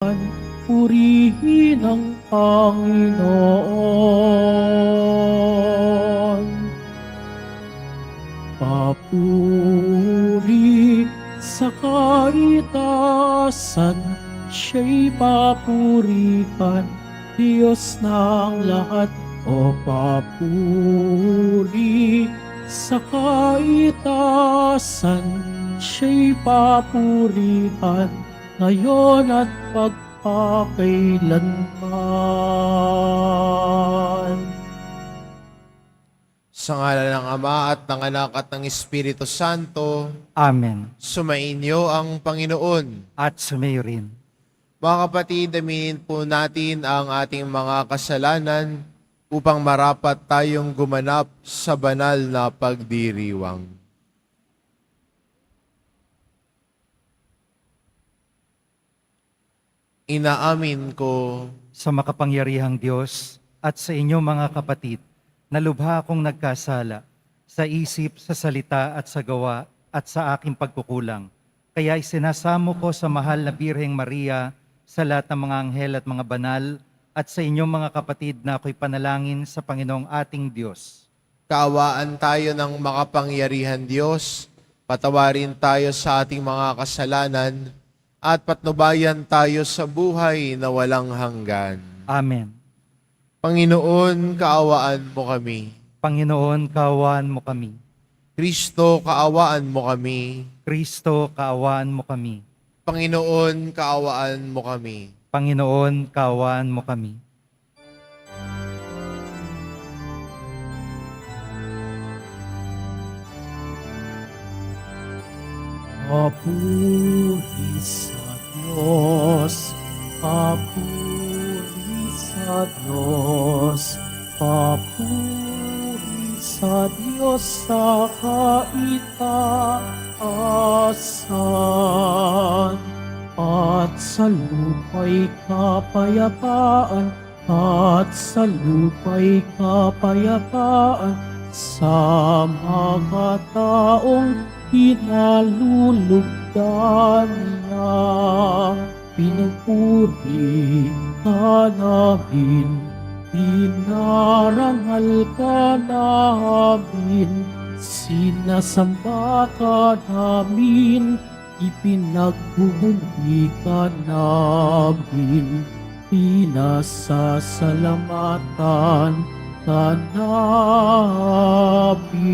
kapangyarihan, purihin ang Panginoon. Papuri sa kaitaasan, siya'y papurihan, Diyos ng lahat. O papuri sa kaitaasan, siya'y papurihan, ngayon at pagpakailanman. Sa ngalan ng Ama at ng Anak at ng Espiritu Santo, Amen. sumainyo ang Panginoon. At sumayo rin. Mga kapatid, aminin po natin ang ating mga kasalanan upang marapat tayong gumanap sa banal na pagdiriwang. Inaamin ko Sa makapangyarihang Diyos at sa inyong mga kapatid, na lubha akong nagkasala sa isip, sa salita at sa gawa at sa aking pagkukulang. Kaya isinasamo ko sa mahal na Birheng Maria, sa lahat ng mga anghel at mga banal, at sa inyong mga kapatid na ako'y panalangin sa Panginoong ating Diyos. kaawaan tayo ng makapangyarihan Diyos, patawarin tayo sa ating mga kasalanan, at patnubayan tayo sa buhay na walang hanggan. Amen. Panginoon, kaawaan mo kami. Panginoon, kaawaan mo kami. Kristo, kaawaan mo kami. Kristo, kaawaan mo kami. Panginoon, kaawaan mo kami. Panginoon, kaawaan mo kami. Papuri sa Diyos, papuri sa Diyos, papuri sa Diyos sa kaitaasan. At sa lupa'y kapayapaan, at sa lupa'y kapayapaan, sa mga taong pinalulugdan niya. Pinupuri ka namin, pinarangal ka namin, sinasamba ka namin, ipinagbubunyi ka namin, pinasasalamatan ka namin.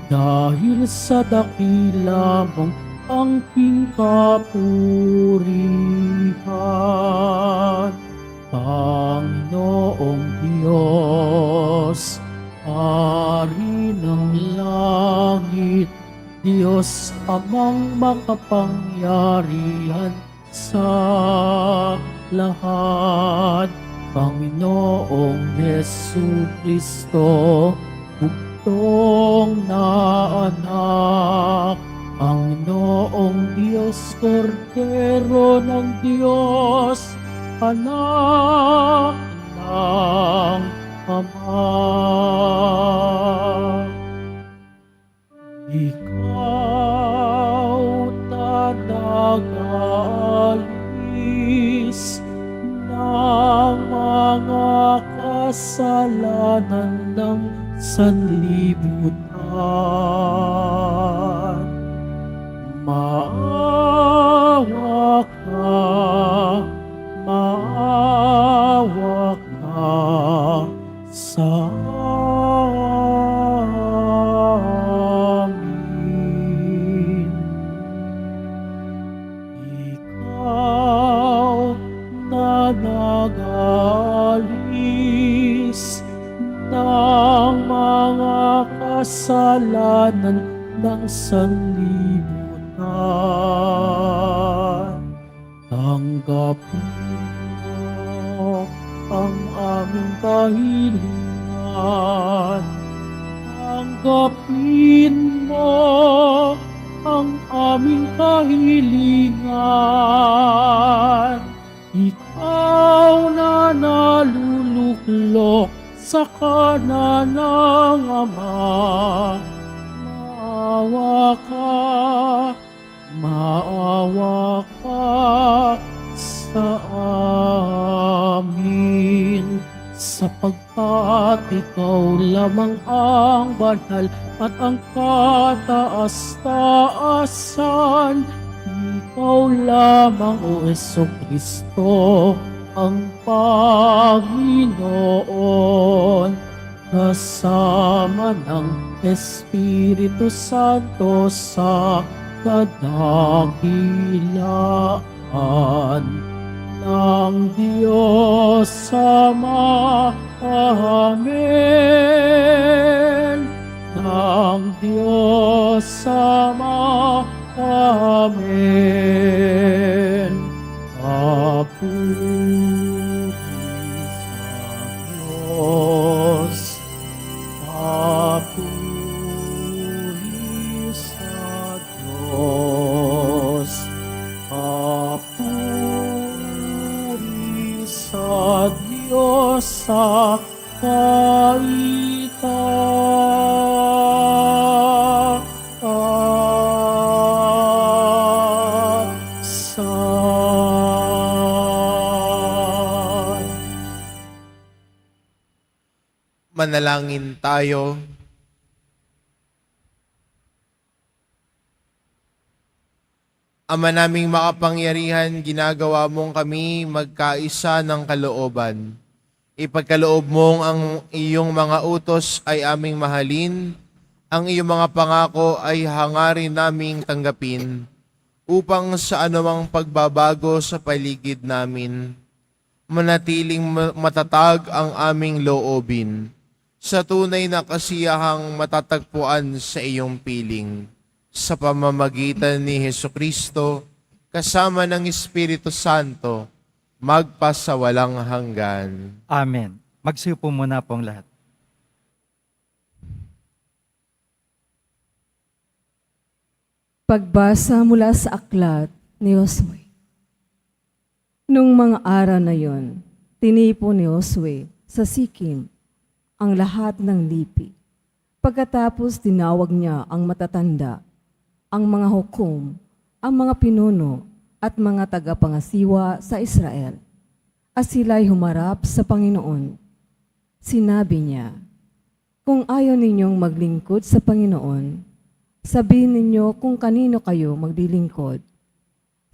Dahil sa dakila mong angking kapurihan, Panginoong Diyos, Hari ng langit, Diyos amang makapangyarihan sa lahat, Panginoong Jesucristo, bugtong na anak, Panginoong Diyos, Kordero ng Diyos, anak ng Ama. Ikaw tagaalis ng mga kasalanan ng sanlibutan. Maawa ka, maawa ka sa amin. Ikaw na nag-alis ng mga kasalanan ng sanlibutan. Tanggapin mo ang aming kahilingan. Tanggapin mo ang aming kahilingan. Ikaw na naluluklok sa kanan ng Ama, maawa ka sa amin, sapagkat ikaw lamang ang banal at ang kataas-taasan. Ikaw lamang, O Jesucristo, ang Panginoon, kasama ng Espiritu Santo sa kadakilaan ng Diyos Ama. Amen. Ng Diyos Ama. Amen. Papuri sa Diyos. Papuri sa Diyos. Papuri sa Diyos sa kaitaasan. Manalangin tayo. Ama naming makapangyarihan, ginagawa mong kami magkaisa ng kalooban. Ipagkaloob mong ang iyong mga utos ay aming mahalin, ang iyong mga pangako ay hangarin naming tanggapin, upang sa anumang pagbabago sa paligid namin, manatiling matatag ang aming loobin, sa tunay na kasiyahang matatagpuan sa iyong piling. Sa pamamagitan ni Hesukristo, kasama ng Espiritu Santo, magpasawalang hanggan. Amen. Magsiupo muna pong lahat. Pagbasa mula sa aklat ni Josue. Nung mga araw na yon, tinipon ni Josue sa Sikim ang lahat ng lipi. Pagkatapos tinawag niya ang matatanda, ang mga hukom, ang mga pinuno at mga tagapangasiwa sa Israel. At sila'y humarap sa Panginoon. Sinabi niya, kung ayaw ninyong maglingkod sa Panginoon, sabihin ninyo kung kanino kayo maglilingkod.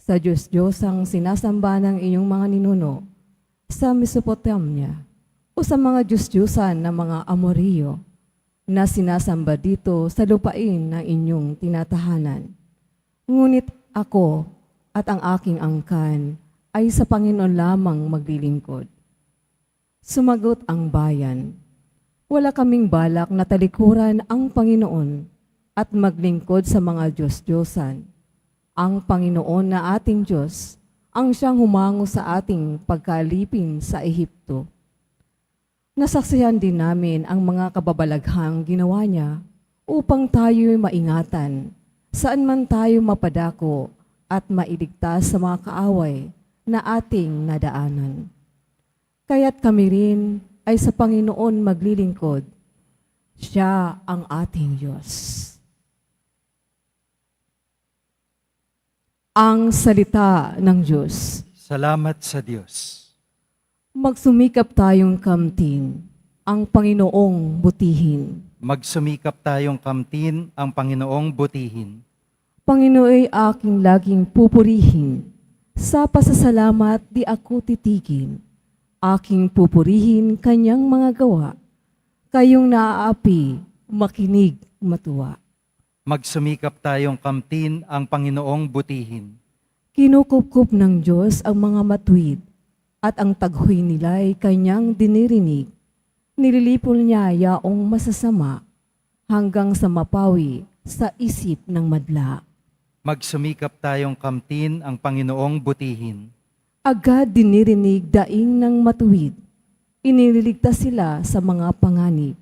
Sa Diyos-Diyosang sinasamba ng inyong mga ninuno sa Mesopotamia o sa mga Diyos-Diyosan ng mga Amoreo na sinasamba dito sa lupain ng inyong tinatahanan. Ngunit ako at ang aking angkan ay sa Panginoon lamang maglilingkod. Sumagot ang bayan, wala kaming balak na talikuran ang Panginoon at maglingkod sa mga Diyos-Diyosan. Ang Panginoon na ating Diyos ang siyang humango sa ating pagkalipin sa Ehipto. Nasaksihan din namin ang mga kababalaghang ginawa niya upang tayo'y maingatan saan man tayo mapadako at mailigtas sa mga kaaway na ating nadaanan. Kaya't kami rin ay sa Panginoon maglilingkod. Siya ang ating Diyos. Ang salita ng Diyos. Salamat sa Diyos. Magsumikap tayong kamtin ang Panginoong butihin. Magsumikap tayong kamtin ang Panginoong butihin. Panginooy aking laging pupurihin. Sa pasasalamat di ako titigin. Aking pupurihin kanyang mga gawa. Kayong naaapi, makinig, matuwa. Magsumikap tayong kamtin ang Panginoong butihin. Kinukupkup ng Diyos ang mga matuwid at ang taghoy nila'y kanyang dinirinig. Nililipol niya yaong masasama hanggang sa mapawi sa isip ng madla. Magsumikap tayong kamtin ang Panginoong butihin. Agad dinirinig daing ng matuwid. Iniligtas sila sa mga panganib.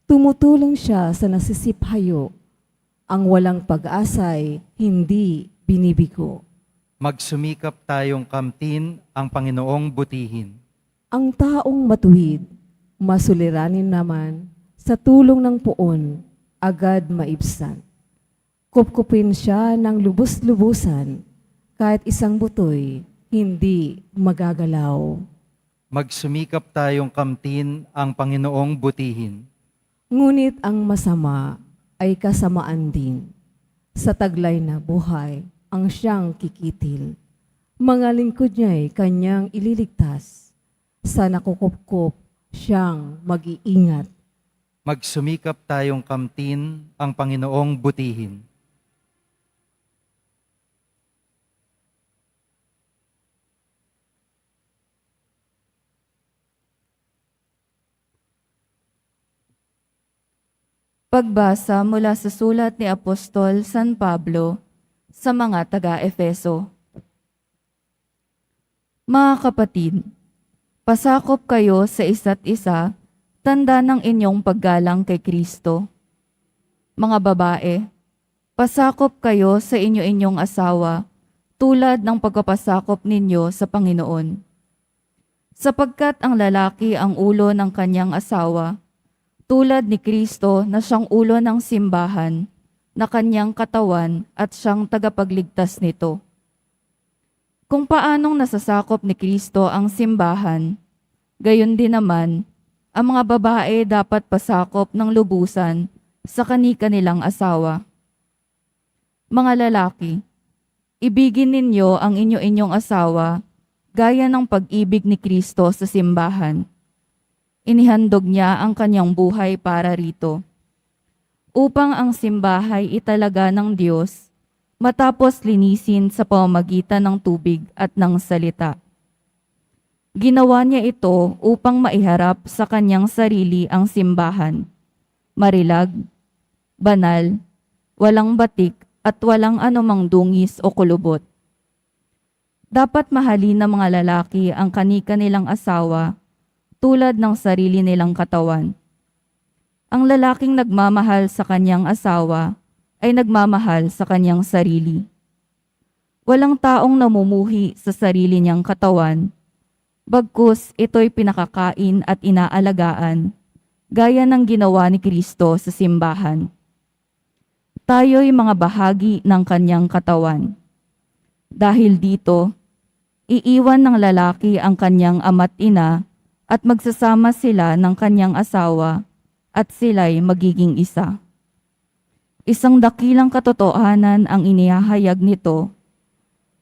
Tumutulong siya sa nasisiphayo. Ang walang pag-asa'y hindi binibigo. Magsumikap tayong kamtin ang Panginoong butihin. Ang taong matuwid, masuliranin naman, sa tulong ng puon, agad maibsan. Kupkupin siya ng lubos-lubusan, kahit isang butoy, hindi magagalaw. Magsumikap tayong kamtin ang Panginoong butihin. Ngunit ang masama ay kasamaan din. Sa taglay na buhay ang siyang kikitil. Mga lingkod niya'y kanyang ililigtas. Sa nakukupkup siyang mag-iingat. Magsumikap tayong kamtin ang Panginoong butihin. Pagbasa mula sa sulat ni Apostol San Pablo sa mga taga-Efeso. Mga kapatid, pasakop kayo sa isa't isa, tanda ng inyong paggalang kay Kristo. Mga babae, pasakop kayo sa inyo-inyong asawa tulad ng pagpapasakop ninyo sa Panginoon. Sapagkat ang lalaki ang ulo ng kanyang asawa, tulad ni Kristo na siyang ulo ng simbahan, na kanyang katawan at siyang tagapagligtas nito. Kung paanong nasasakop ni Kristo ang simbahan, gayon din naman, ang mga babae dapat pasakop ng lubusan sa kani-kanilang asawa. Mga lalaki, ibigin ninyo ang inyo-inyong asawa gaya ng pag-ibig ni Kristo sa simbahan. Inihandog niya ang kanyang buhay para rito, upang ang simbahay italaga ng Diyos matapos linisin sa pamamagitan ng tubig at ng salita. Ginawa niya ito upang maiharap sa kanyang sarili ang simbahan, marilag, banal, walang batik at walang anumang dungis o kulubot. Dapat mahalin ng mga lalaki ang kani-kanilang asawa tulad ng sarili nilang katawan. Ang lalaking nagmamahal sa kanyang asawa ay nagmamahal sa kanyang sarili. Walang taong namumuhi sa sarili niyang katawan, bagkus ito'y pinakakain at inaalagaan, gaya ng ginawa ni Kristo sa simbahan. Tayo'y mga bahagi ng kanyang katawan. Dahil dito, iiwan ng lalaki ang kanyang ama't ina at magsasama sila ng kanyang asawa at sila'y magiging isa. Isang dakilang katotohanan ang inihahayag nito.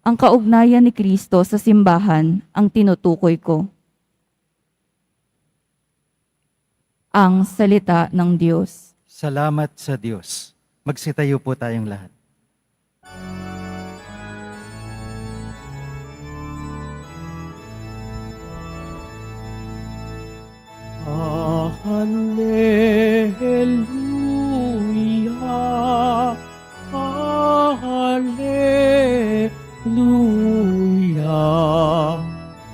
Ang kaugnayan ni Kristo sa simbahan ang tinutukoy ko. Ang salita ng Diyos. Salamat sa Diyos. Magsitayo po tayong lahat. Hallelujah, Hallelujah,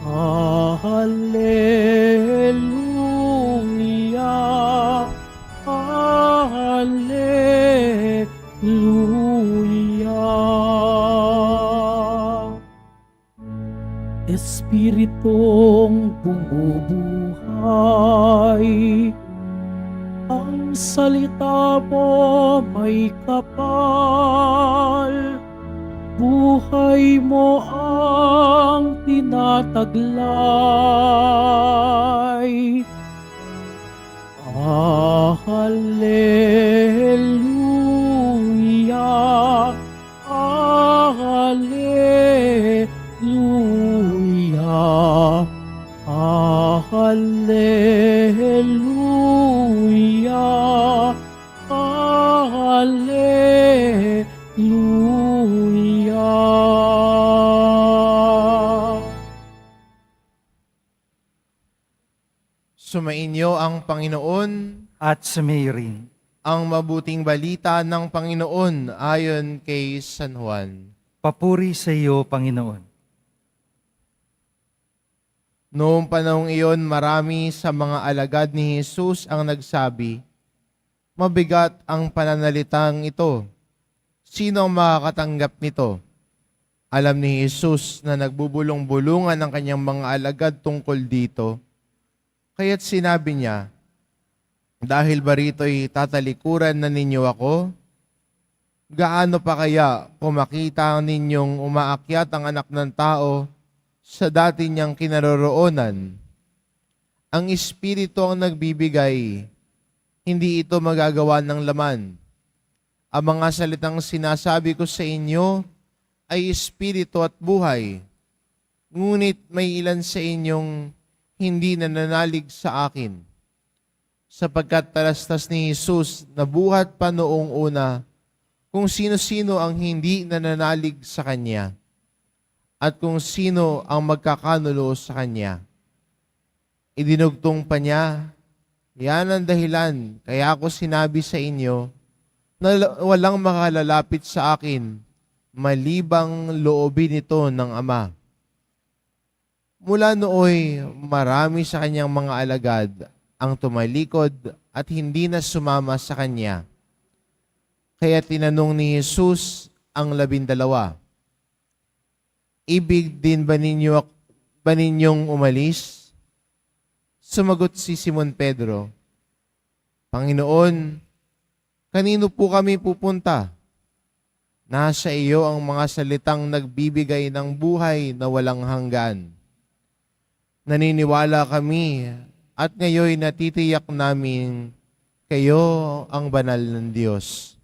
Hallelujah, Hallelujah. Espiritong bumubuhay, ang salita mo may kapal, buhay mo ang tinataglay. Hallelujah, Hallelujah, Hallelujah, Hallelujah. Sumainyo ang Panginoon, At sumayo rin. ang mabuting balita ng Panginoon ayon kay San Juan. Papuri sa iyo, Panginoon. Noong panahong iyon, marami sa mga alagad ni Jesus ang nagsabi, "Mabigat ang pananalitang ito. Sino ang makakatanggap nito?" Alam ni Jesus na nagbubulong-bulungan ang kanyang mga alagad tungkol dito. Kaya't sinabi niya, "Dahil ba rito'y tatalikuran na ninyo ako? Gaano pa kaya kung makita ninyong umaakyat ang anak ng tao sa dati niyang kinaroroonan. Ang Espiritu ang nagbibigay, hindi ito magagawa ng laman. Ang mga salitang sinasabi ko sa inyo ay Espiritu at buhay. Ngunit may ilan sa inyong hindi nananalig sa akin. Sapagkat talastas ni Jesus na buhat pa noong una kung sino-sino ang hindi nananalig sa Kanya at kung sino ang magkakanulo sa Kanya. Idinugtong pa niya, yan ang dahilan kaya ako sinabi sa inyo na walang makalalapit sa akin malibang loobin ito ng Ama. Mula nooy marami sa Kanyang mga alagad ang tumalikod at hindi na sumama sa Kanya. Kaya tinanong ni Jesus ang 12, ibig din ba ninyong umalis? Sumagot si Simon Pedro, Panginoon, kanino po kami pupunta? Nasa iyo ang mga salitang nagbibigay ng buhay na walang hanggan. Naniniwala kami at ngayon natitiyak namin kayo ang banal ng Diyos.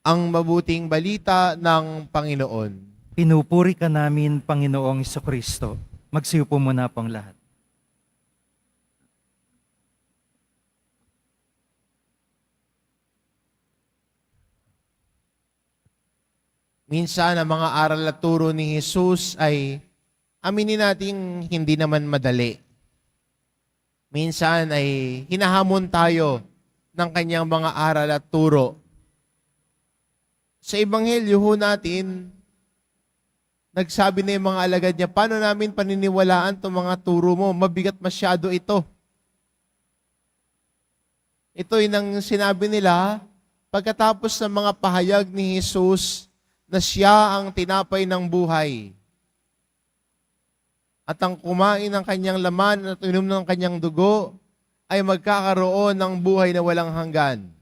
Ang mabuting balita ng Panginoon. Pinupuri ka namin, Panginoong Jesucristo. Magsiupo muna pong lahat. Minsan ang mga aral at turo ni Jesus ay aminin nating hindi naman madali. Minsan ay hinahamon tayo ng kanyang mga aral at turo. Sa Ebanghelyo ho natin, nagsabi na yung mga alagad niya, paano namin paniniwalaan itong mga turo mo? Mabigat masyado ito. Ito yung sinabi nila pagkatapos ng mga pahayag ni Jesus na siya ang tinapay ng buhay. At ang kumain ng kanyang laman at inom ng kanyang dugo ay magkakaroon ng buhay na walang hanggan.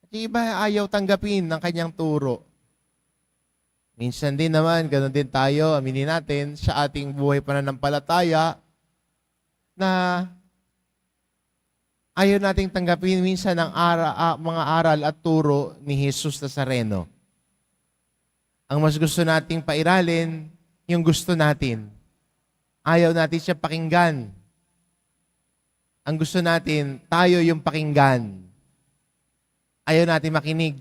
At yung iba ayaw tanggapin ng kanyang turo. Minsan din naman, ganoon din tayo, aminin natin, sa ating buhay pananampalataya na ayaw nating tanggapin minsan ang mga aral at turo ni Jesus Nazareno. Ang mas gusto nating pairalin, yung gusto natin. Ayaw natin siya pakinggan. Ang gusto natin, tayo yung pakinggan. Ayaw natin makinig.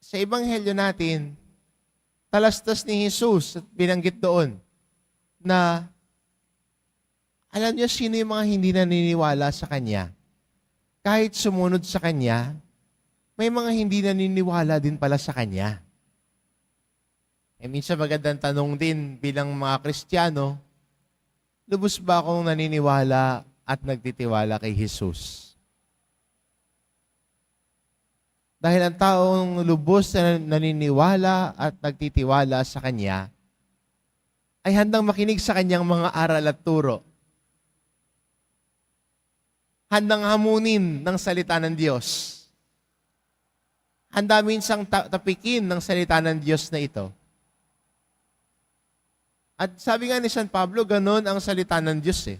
Sa Ebanghelyo natin, talastas ni Jesus at binanggit doon na alam niyo sino yung mga hindi naniniwala sa Kanya. Kahit sumunod sa Kanya, may mga hindi naniniwala din pala sa Kanya. Minsan magandang tanong din bilang mga Kristiyano, lubos ba akong naniniwala at nagtitiwala kay Jesus? Dahil ang taong lubos na naniniwala at nagtitiwala sa Kanya, ay handang makinig sa Kanyang mga aral at turo. Handang hamunin ng salita ng Diyos. Handa minsang tapikin ng salita ng Diyos na ito. At sabi nga ni San Pablo, ganon ang salita ng Diyos eh.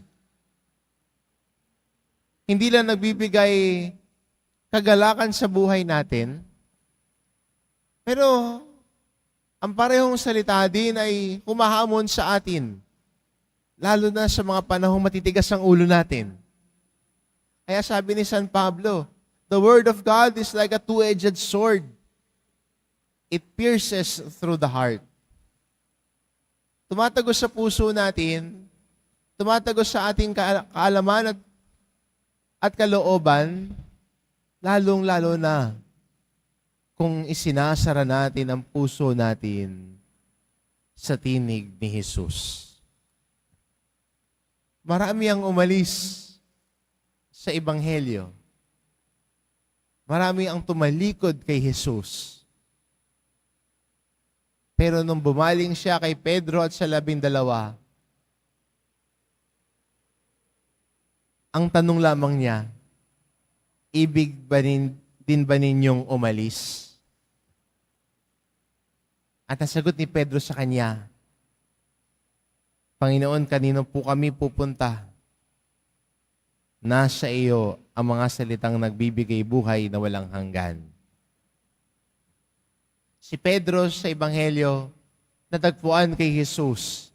Hindi lang nagbibigay kagalakan sa buhay natin, pero ang parehong salita din ay humahamon sa atin, lalo na sa mga panahong matitigas ang ulo natin. Kaya sabi ni San Pablo, the Word of God is like a two-edged sword. It pierces through the heart. Tumatagos sa puso natin, tumatagos sa ating kaalaman at kalooban, lalong-lalo na kung isinasara natin ang puso natin sa tinig ni Jesus. Marami ang umalis sa Ebanghelyo. Marami ang tumalikod kay Jesus. Pero nung bumaling siya kay Pedro at sa 12, ang tanong lamang niya, ibig din ba ninyong umalis? At nasagot ni Pedro sa kanya, Panginoon, kanino po kami pupunta? Nasa iyo ang mga salitang nagbibigay buhay na walang hanggan. Si Pedro sa Ebanghelyo, natagpuan kay Jesus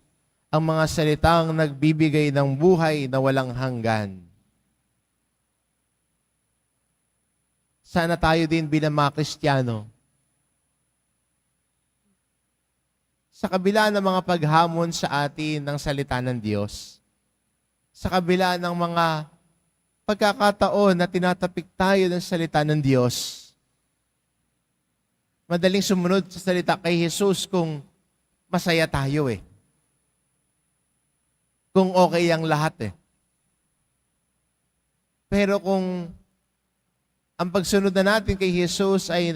ang mga salitang nagbibigay ng buhay na walang hanggan. Sana tayo din bilang mga Kristiyano, sa kabila ng mga paghamon sa atin ng salita ng Diyos, sa kabila ng mga pagkakataon na tinatapik tayo ng salita ng Diyos, madaling sumunod sa salita kay Jesus kung masaya tayo Kung okay ang lahat Pero kung ang pagsunod na natin kay Jesus ay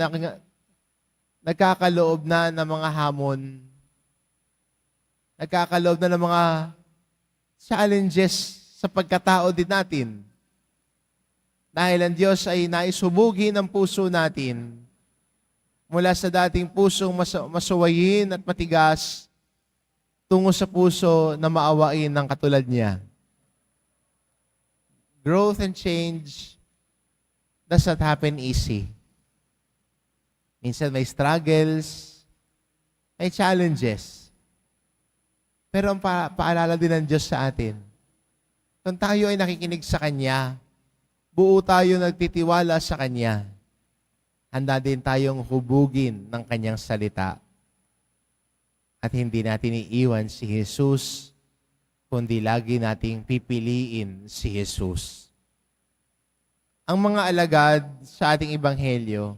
nagkakaloob na ng mga hamon, nagkakaloob na ng mga challenges sa pagkatao din natin. Dahil ang Diyos ay naisubugin ang puso natin mula sa dating pusong masuwayin at matigas tungo sa puso na maawain ng katulad niya. Growth and change does not happen easy. Minsan may struggles, may challenges. Pero ang paalala din ng Diyos sa atin, kung tayo ay nakikinig sa Kanya, buo tayo nagtitiwala sa Kanya, handa din tayong hubugin ng Kanyang salita. At hindi natin iiwan si Jesus, kundi lagi nating pipiliin si Jesus. Ang mga alagad sa ating Ebanghelyo,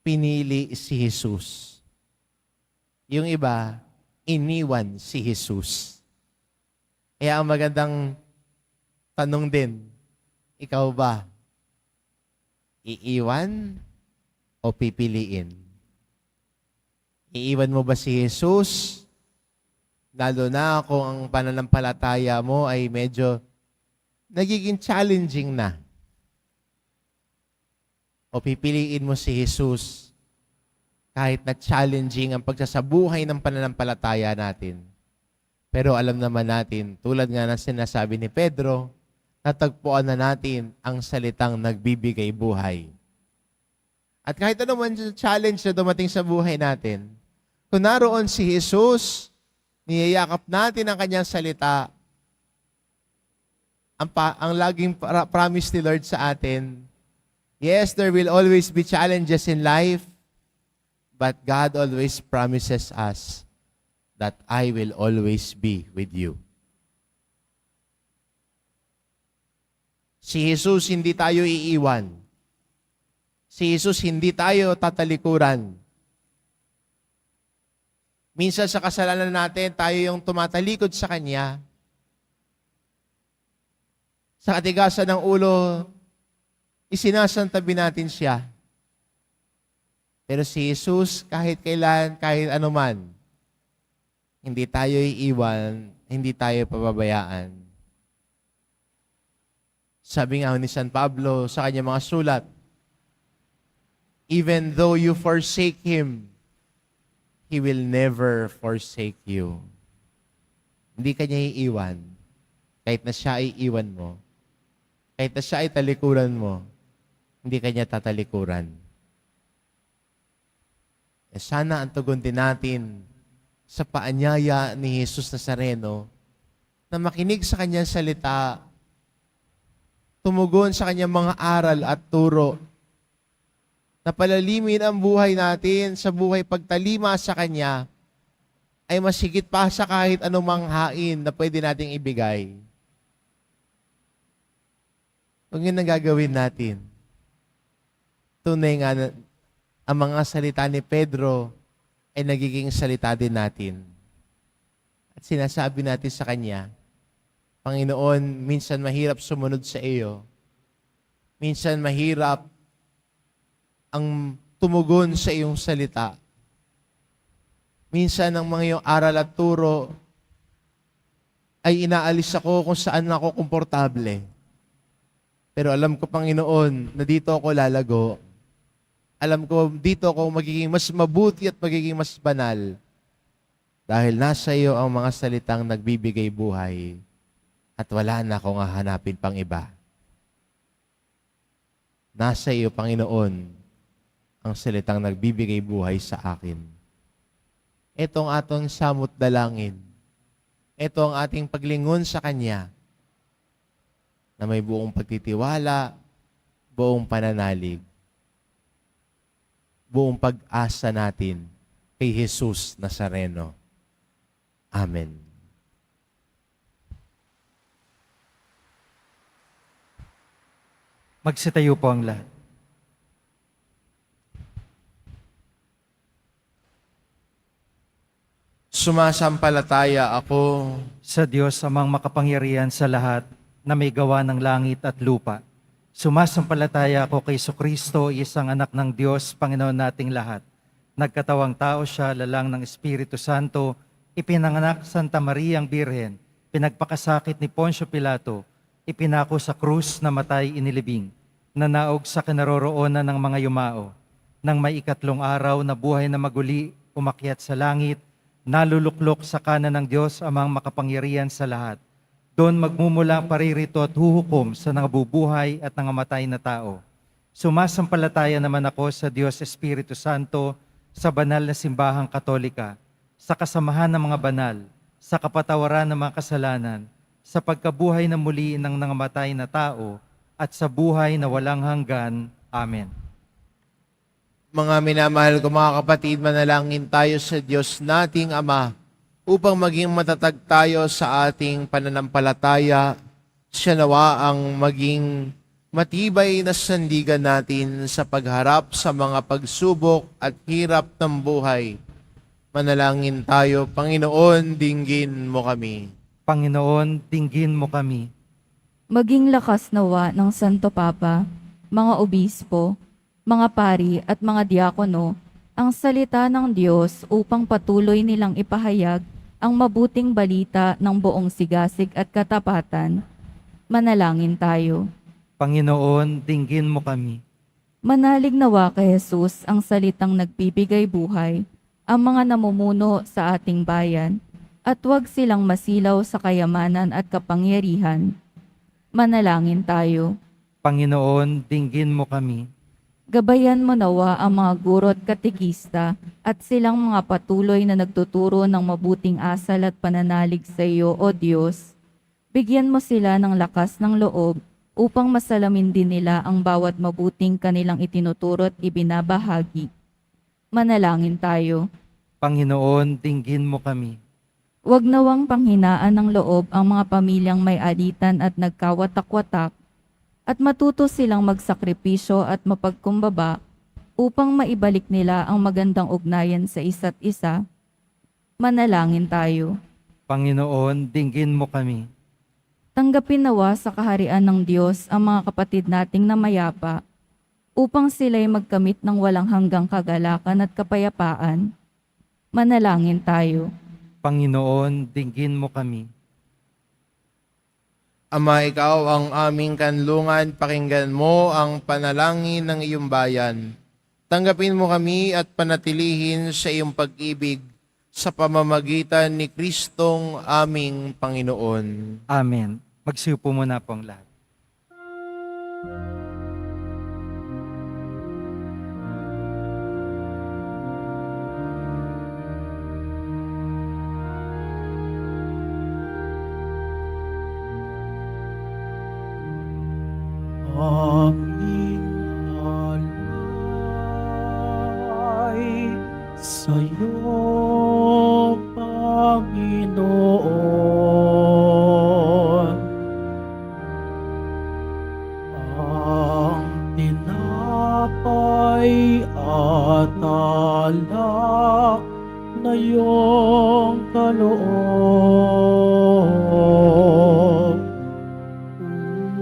pinili si Jesus. Yung iba, iniwan si Jesus. Kaya ang magandang tanong din, ikaw ba, iiwan o pipiliin? Iiwan mo ba si Jesus? Lalo na kung ang pananampalataya mo ay medyo nagiging challenging na. O pipiliin mo si Jesus kahit na challenging ang pagsasabuhay ng pananampalataya natin. Pero alam naman natin, tulad nga ng sinasabi ni Pedro, natagpuan na natin ang salitang nagbibigay buhay. At kahit ano man yung challenge na dumating sa buhay natin, kung naroon si Jesus, niyayakap natin ang kanyang salita, ang laging promise ni Lord sa atin, yes, there will always be challenges in life, but God always promises us that I will always be with you. Si Jesus, hindi tayo iiwan. Si Jesus, hindi tayo tatalikuran. Minsan sa kasalanan natin, tayo yung tumatalikod sa Kanya. Sa katigasan ng ulo, isinasantabi natin siya. Pero si Jesus, kahit kailan, kahit anuman, hindi tayo iiwan, hindi tayo pababayaan. Sabi nga ni San Pablo sa kanyang mga sulat, even though you forsake Him, He will never forsake you. Hindi ka niya iiwan. Kahit na siya ay iwan mo, kahit na siya ay talikuran mo, hindi ka niya tatalikuran. Sana ang tugon din natin sa paanyaya ni Jesus Nazareno na makinig sa kanyang salita, tumugon sa kanyang mga aral at turo, na palalimin ang buhay natin sa buhay pagtalima sa Kanya, ay masigit pa sa kahit anumang hain na pwede nating ibigay. Kung yun ang gagawin natin, tunay nga ang mga salita ni Pedro ay nagiging salita din natin. At sinasabi natin sa Kanya, Panginoon, minsan mahirap sumunod sa iyo. Minsan mahirap ang tumugon sa iyong salita. Minsan ang mga iyong aral at turo ay inaalis ako kung saan ako komportable. Pero alam ko, Panginoon, na dito ako lalago Alam ko, dito ako magiging mas mabuti at magiging mas banal. Dahil nasa iyo ang mga salitang nagbibigay buhay at wala na akong hahanapin pang iba. Nasa iyo, Panginoon, ang salitang nagbibigay buhay sa akin. Ito ang atong samot dalangin. Ito ang ating paglingon sa Kanya na may buong pagtitiwala, buong pananalig, buong pag-asa natin kay Jesus Nazareno. Amen. Magsitayo po ang lahat. Sumasampalataya ako Sa Diyos amang makapangyarihan sa lahat na may gawa ng langit at lupa. Sumasampalataya ako kay Kristo, isang anak ng Diyos, Panginoon nating lahat. Nagkatawang tao siya, lalang ng Espiritu Santo, ipinanganak Santa Maria ang Birhen, pinagpakasakit ni Poncio Pilato, ipinako sa krus na matay inilibing, nanaog sa kinaroroonan ng mga yumao. Nang may ikatlong araw na buhay na maguli, umakyat sa langit, naluluklok sa kanan ng Diyos amang makapangyarihan sa lahat. Doon magmumula paririto at huhukom sa nangabubuhay at nangamatay na tao. Sumasampalataya naman ako sa Diyos Espiritu Santo, sa banal na simbahang katolika, sa kasamahan ng mga banal, sa kapatawaran ng mga kasalanan, sa pagkabuhay na muli ng nangamatay na tao, at sa buhay na walang hanggan. Amen. Mga minamahal ko mga kapatid, manalangin tayo sa Diyos nating Ama upang maging matatag tayo sa ating pananampalataya. Siya nawa ang maging matibay na sandigan natin sa pagharap sa mga pagsubok at hirap ng buhay. Manalangin tayo, Panginoon, dinggin mo kami. Panginoon, dinggin mo kami. Maging lakas nawa ng Santo Papa, mga obispo, mga pari at mga diakono, ang salita ng Diyos upang patuloy nilang ipahayag ang mabuting balita ng buong sigasig at katapatan. Manalangin tayo. Panginoon, dinggin mo kami. Manalig nawa kay Jesus ang salitang nagbibigay buhay, ang mga namumuno sa ating bayan, at huwag silang masilaw sa kayamanan at kapangyarihan. Manalangin tayo. Panginoon, dinggin mo kami. Gabayan mo nawa ang mga guro at katekista at silang mga patuloy na nagtuturo ng mabuting asal at pananalig sa iyo, O Diyos. Bigyan mo sila ng lakas ng loob upang masalamin din nila ang bawat mabuting kanilang itinuturo at ibinabahagi. Manalangin tayo. Panginoon, dinggin mo kami. Huwag nawang panghinaan ng loob ang mga pamilyang may alitan at nagkawatak-watak, at matuto silang magsakripisyo at mapagkumbaba upang maibalik nila ang magandang ugnayan sa isa't isa. Manalangin tayo. Panginoon, dinggin mo kami. Tanggapin nawa sa kaharian ng Diyos ang mga kapatid nating namayapa upang sila'y magkamit ng walang hanggang kagalakan at kapayapaan. Manalangin tayo. Panginoon, dinggin mo kami. Ama, ikaw ang aming kanlungan, pakinggan mo ang panalangin ng iyong bayan. Tanggapin mo kami at panatilihin sa iyong pag-ibig sa pamamagitan ni Kristong aming Panginoon. Amen. Magsiupo muna po ang lahat. Aming alay sa'yo, Panginoon. Ang tinapay at alak na iyong kaloob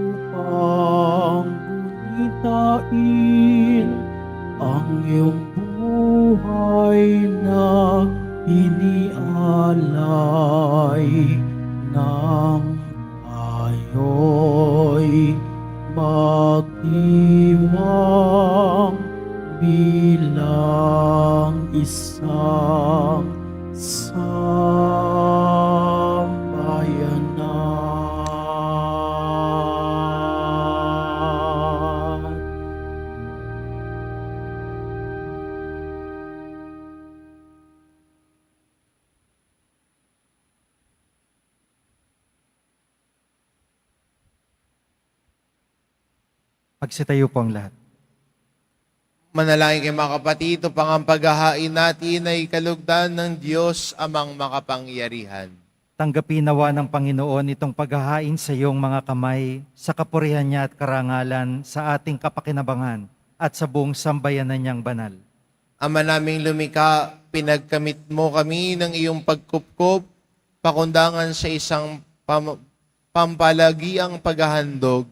upang gunitain ang iyong buhay na inialay ng ayo'y magdiwang bilang isang sambayanan. Magsitayo po ang lahat. Manalangin kayo mga kapatid, ito pang ang paghahain natin ay kalugdan ng Diyos amang makapangyarihan. Tanggapin nawa ng Panginoon itong paghahain sa iyong mga kamay, sa kapurihan niya at karangalan, sa ating kapakinabangan, at sa buong sambayanan niyang banal. Ama naming lumika, pinagkamit mo kami ng iyong pagkupkop, pakundangan sa isang pampalagiang paghahandog.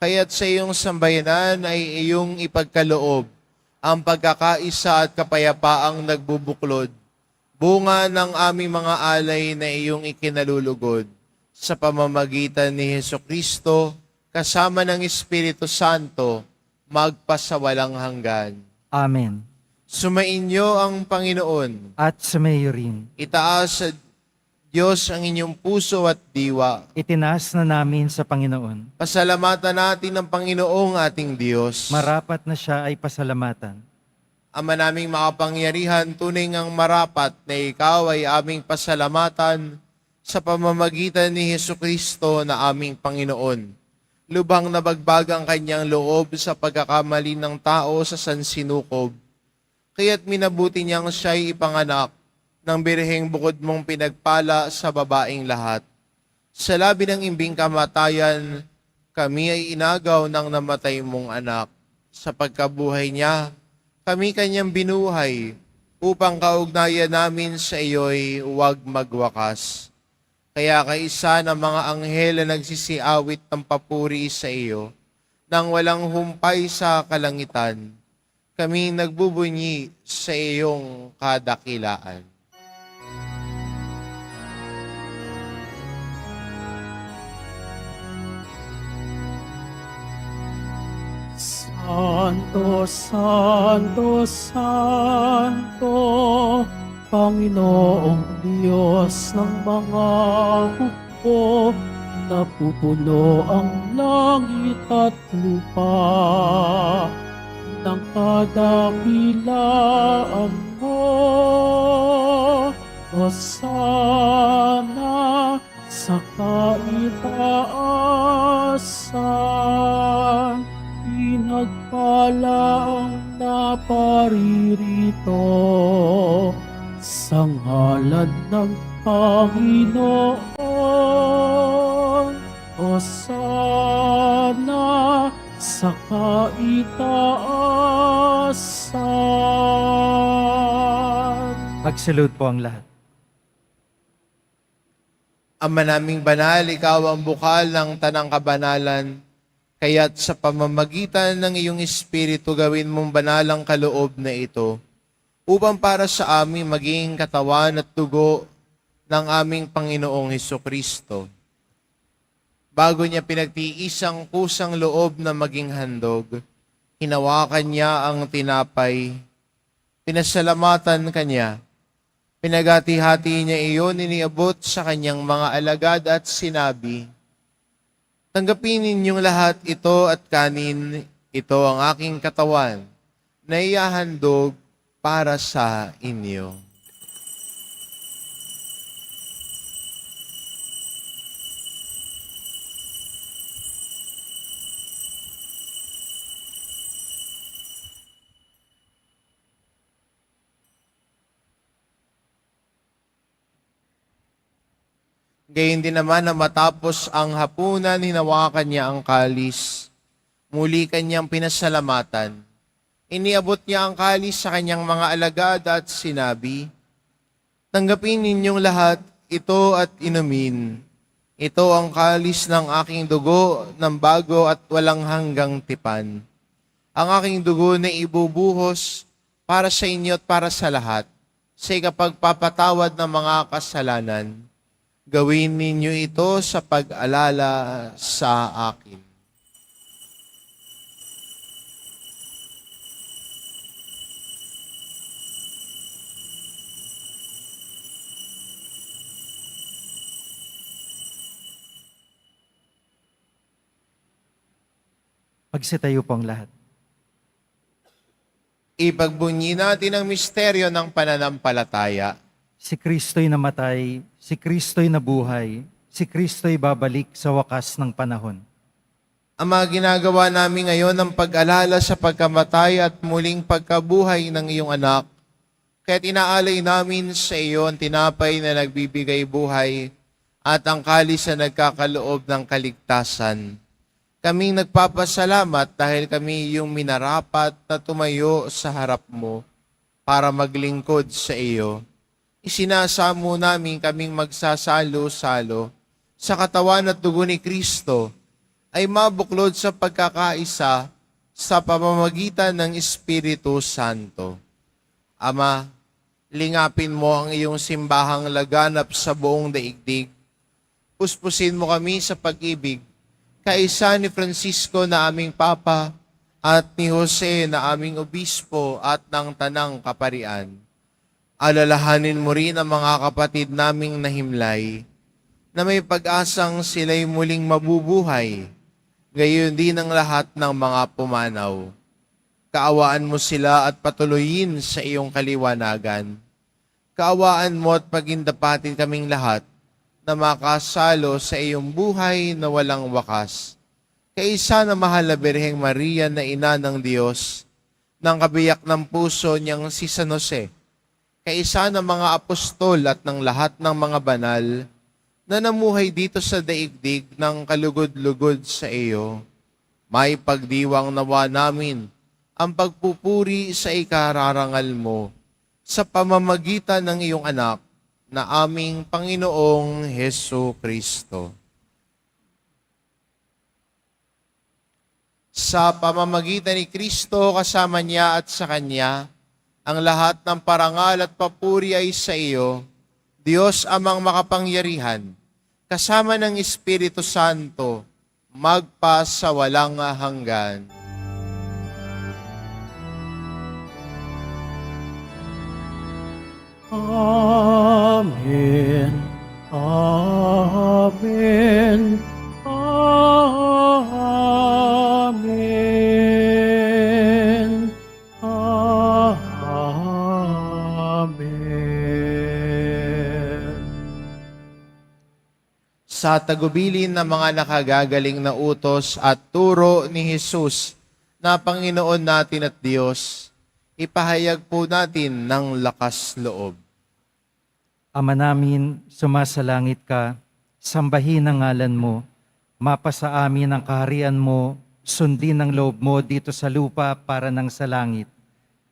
Kaya't sa iyong sambayanan ay iyong ipagkaloob ang pagkakaisa at kapayapaang nagbubuklod, bunga ng aming mga alay na iyong ikinalulugod sa pamamagitan ni Hesukristo kasama ng Espiritu Santo magpasawalang hanggan. Amen. Sumainyo ang Panginoon. At sumayo rin. Itaas sa Diyos ang inyong puso at diwa. Itinaas na namin sa Panginoon. Pasalamatan natin ang Panginoong ating Diyos. Marapat na siya ay pasalamatan. Ama naming makapangyarihan, tunay ngang marapat na ikaw ay aming pasalamatan sa pamamagitan ni Hesukristo na aming Panginoon. Lubhang nabagbag ang kanyang loob sa pagkakamali ng tao sa sansinukob. Kaya't minabuti niyang siya'y ipanganak ng birheng bukod mong pinagpala sa babaeng lahat. Sa labi ng imbing kamatayan, kami ay inagaw ng namatay mong anak. Sa pagkabuhay niya, kami kanyang binuhay upang kaugnayan namin sa iyo'y huwag magwakas. Kaya kaisa ng mga anghel na nagsisiawit ng papuri sa iyo, nang walang humpay sa kalangitan, kami nagbubunyi sa iyong kadakilaan. Santo, Santo, Santo, Panginoong Diyos ng mga hukbo, napupuno ang langit at lupa ng kadakilaan mo. Hosana sa kaitaasan, pinagpala ang naparirito sa ngalan ng Panginoon. Hosana sa kaitaasan. Magsalud po ang lahat. Ama naming banal, ikaw ang bukal ng tanang kabanalan, kaya't sa pamamagitan ng iyong Espiritu gawin mong banal ang kaloob na ito, upang para sa amin maging katawan at dugo ng aming Panginoong Hesukristo. Bago niya pinagtiis ang kusang loob na maging handog, hinawakan niya ang tinapay, pinasalamatan kanya, pinagati-hati niya iyon, iniabot sa kanyang mga alagad at sinabi, tanggapin ninyong lahat ito at kanin, ito ang aking katawan, na ihahandog para sa inyo. Gayun din naman na matapos ang hapunan, hinawakan niya ang kalis. Muli kanyang pinasalamatan. Iniabot niya ang kalis sa kanyang mga alagad at sinabi, tanggapin ninyong lahat ito at inumin. Ito ang kalis ng aking dugo ng bago at walang hanggang tipan. Ang aking dugo na ibubuhos para sa inyo at para sa lahat, sa ikapagpapatawad ng mga kasalanan. Gawin ninyo ito sa pag-alala sa akin. Pagsitayo po ang lahat. Ipagbunyi natin ang misteryo ng pananampalataya. Si Kristo'y namatay, si Kristo'y nabuhay, si Kristo'y babalik sa wakas ng panahon. Ama, ginagawa namin ngayon ang pag-alala sa pagkamatay at muling pagkabuhay ng iyong anak. Kaya't inaalay namin sa iyo ang tinapay na nagbibigay buhay at ang kalis na nagkakaloob ng kaligtasan. Kaming nagpapasalamat dahil kami yung minarapat na tumayo sa harap mo para maglingkod sa iyo. Isinasamo namin kaming magsasalo-salo sa katawan at dugo ni Kristo ay mabuklod sa pagkakaisa sa pamamagitan ng Espiritu Santo. Ama, lingapin mo ang iyong simbahang laganap sa buong daigdig. Puspusin mo kami sa pag-ibig, kaisa ni Francisco na aming Papa at ni Jose na aming Obispo at ng Tanang Kaparian. Alalahanin mo rin ang mga kapatid naming nahimlay na may pag-asang sila'y muling mabubuhay, gayon din ang lahat ng mga pumanaw. Kaawaan mo sila at patuloyin sa iyong kaliwanagan. Kaawaan mo at pagindapatin kaming lahat na makasalo sa iyong buhay na walang wakas. Kaisa na mahal na Birheng Maria na ina ng Diyos, ng kabiyak ng puso niyang si San Jose, kaisa ng mga apostol at ng lahat ng mga banal na namuhay dito sa daigdig ng kalugod-lugod sa iyo, may pagdiwang nawa namin ang pagpupuri sa ikararangal mo sa pamamagitan ng iyong anak na aming Panginoong Hesu Kristo. Sa pamamagitan ni Kristo kasama niya at sa Kanya, ang lahat ng parangal at papuri ay sa iyo, Diyos amang makapangyarihan, kasama ng Espiritu Santo, magpa sa walang hanggan. Amen. Amen. Amen. Amen. Sa tagubilin ng mga nakagagaling na utos at turo ni Jesus na Panginoon natin at Diyos, ipahayag po natin ng lakas loob. Ama namin, sumasalangit ka, sambahin ang ngalan mo, mapasa amin ang kaharian mo, sundin ang loob mo dito sa lupa para ng sa langit.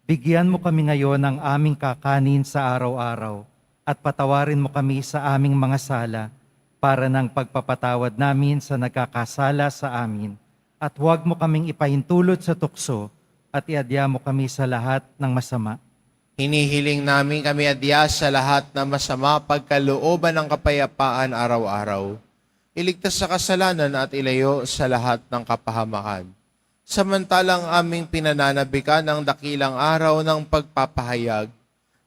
Bigyan mo kami ngayon ng aming kakanin sa araw-araw at patawarin mo kami sa aming mga sala para ng pagpapatawad namin sa nagkakasala sa amin. At huwag mo kaming ipahintulot sa tukso at iadya mo kami sa lahat ng masama. Hinihiling namin kami adya sa lahat na masama pagkalooban ng kapayapaan araw-araw. Iligtas sa kasalanan at ilayo sa lahat ng kapahamakan. Samantalang aming pinananabikan ang dakilang araw ng pagpapahayag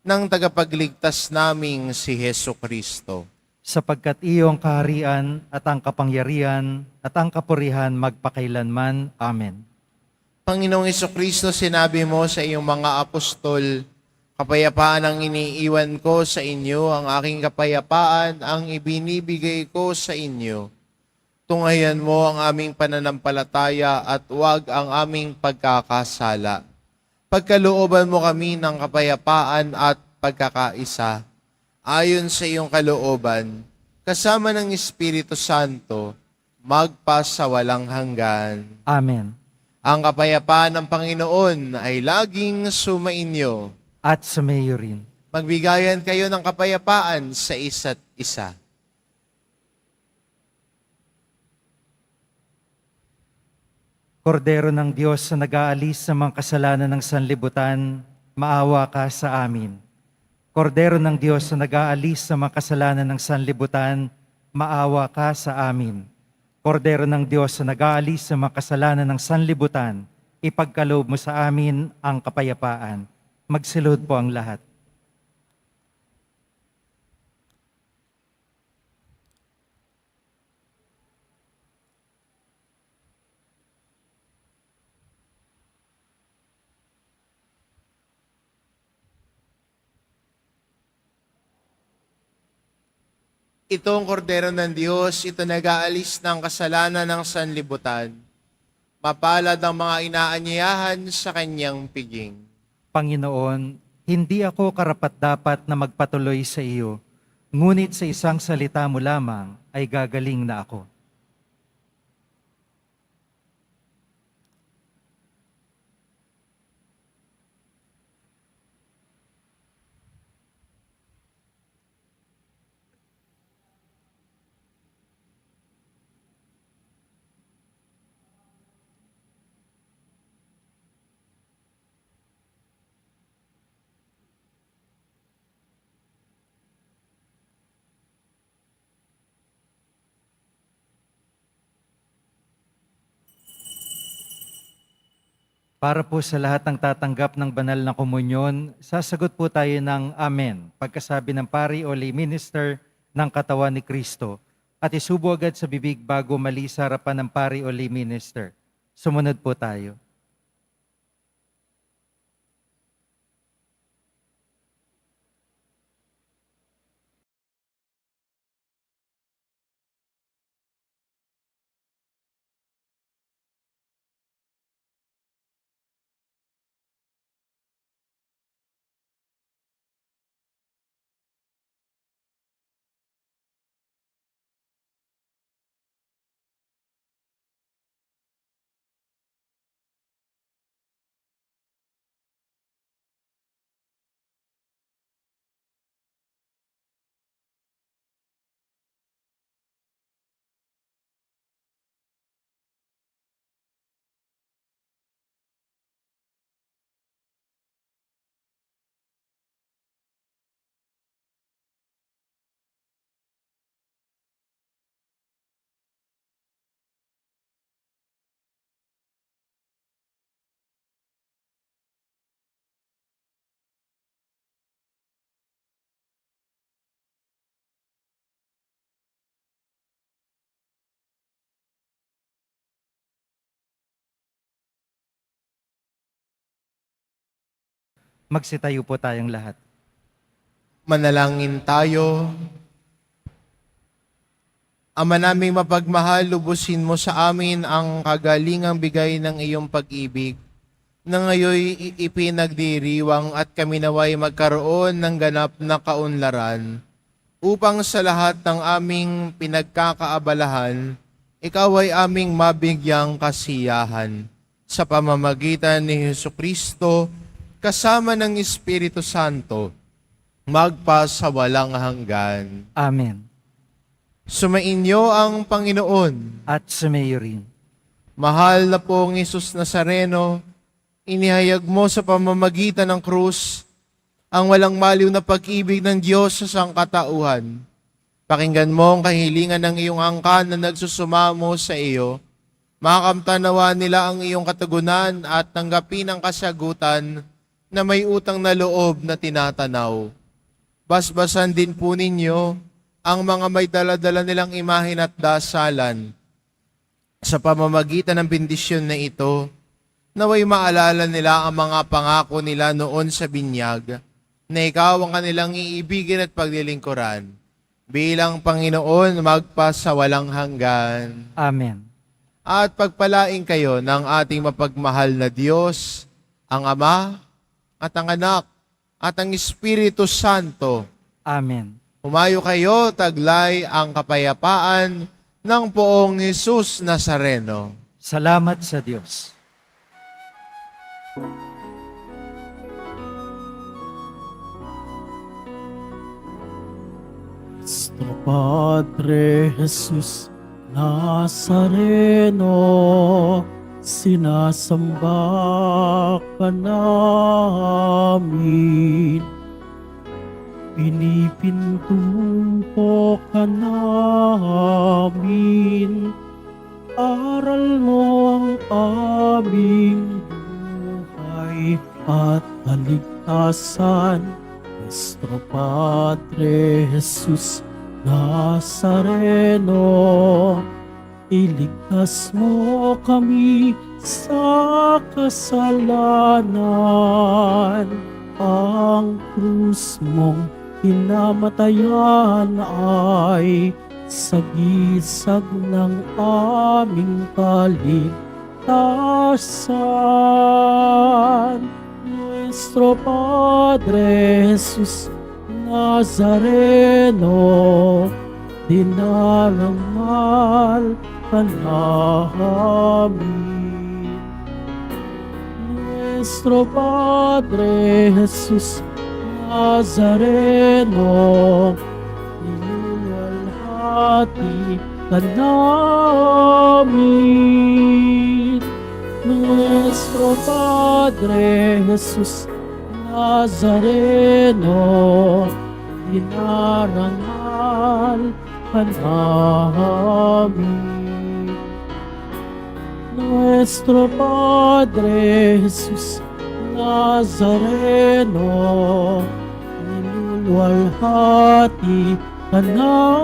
ng tagapagligtas naming si Hesu Kristo. Sapagkat iyo ang kaharian at ang kapangyarihan at ang kapurihan magpakailanman. Amen. Panginoong Jesucristo, sinabi mo sa iyong mga apostol, kapayapaan ang iniiwan ko sa inyo, ang aking kapayapaan ang ibinibigay ko sa inyo. Tunghayan mo ang aming pananampalataya at huwag ang aming pagkakasala. Pagkalooban mo kami ng kapayapaan at pagkakaisa, ayon sa iyong kalooban, kasama ng Espiritu Santo, magpa sa walang hanggan. Amen. Ang kapayapaan ng Panginoon ay laging sumainyo. At sumayo rin. Magbigayan kayo ng kapayapaan sa isa't isa. Kordero ng Diyos na nag-aalis sa mga kasalanan ng sanlibutan, maawa ka sa amin. Kordero ng Diyos na nag-aalis sa mga kasalanan ng sanlibutan, maawa ka sa amin. Kordero ng Diyos na nag-aalis sa mga kasalanan ng sanlibutan, ipagkaloob mo sa amin ang kapayapaan. Magsilod po ang lahat. Itong kordero ng Diyos, ito nag-aalis ng kasalanan ng sanlibutan. Mapalad ang mga inaanyayahan sa kanyang piging. Panginoon, hindi ako karapat-dapat na magpatuloy sa iyo, ngunit sa isang salita mo lamang ay gagaling na ako. Para po sa lahat ng tatanggap ng banal na komunyon, sasagot po tayo ng Amen, pagkasabi ng pari o lay minister ng katawan ni Kristo, at isubo agad sa bibig bago mali sa harapan ng pari o lay minister. Sumunod po tayo. Magsitayo po tayong lahat. Manalangin tayo. Ama naming mapagmahal, lubusin mo sa amin ang kagalingang bigay ng iyong pag-ibig na ngayoy ipinagdiriwang at kami naway magkaroon ng ganap na kaunlaran upang sa lahat ng aming pinagkakaabalahan, ikaw ay aming mabigyang kasiyahan sa pamamagitan ni Jesucristo kasama ng Espiritu Santo, magpa sa walang hanggan. Amen. Sumainyo ang Panginoon. At sumayo rin. Mahal na pong Isus Nazareno, inihayag mo sa pamamagitan ng krus ang walang maliw na pag-ibig ng Diyos sa sangkatauhan. Pakinggan mo ang kahilingan ng iyong angkan na nagsusumamo sa iyo. Makakamtanawa nila ang iyong katugunan at tanggapin ang kasagutan na may utang na loob na tinatanaw. Basbasan din po ninyo ang mga may dala-dala nilang imahin at dasalan. Sa pamamagitan ng bendisyon na ito, naway maalala nila ang mga pangako nila noon sa binyag, na ikaw ang kanilang iibigin at paglilingkuran, bilang Panginoon magpa sa walang hanggan. Amen. At pagpalain kayo ng ating mapagmahal na Diyos, ang Ama, at ang Anak, at ang Espiritu Santo. Amen. Humayo kayo, taglay ang kapayapaan ng poong Jesus Nazareno. Salamat sa Diyos. Nuestro Padre Jesus Nazareno, sinasamba ka namin. Pinipintuho ka namin, aral mo ang aming buhay at kaligtasan. Nuestro Padre Jesus Nazareno, iligtas mo kami sa kasalanan. Ang krus mong kinamatayan ay sagisag ng aming kaligtasan. Nuestro Padre Jesus Nazareno, dinarangal ka namin. Nuestro Padre Jesus Nazareno, niluwalhati ka namin. Nuestro Padre Jesus Nazareno, dinarangal ka namin. Nuestro Padre Jesus Nazareno, niluluwalhati ka namin.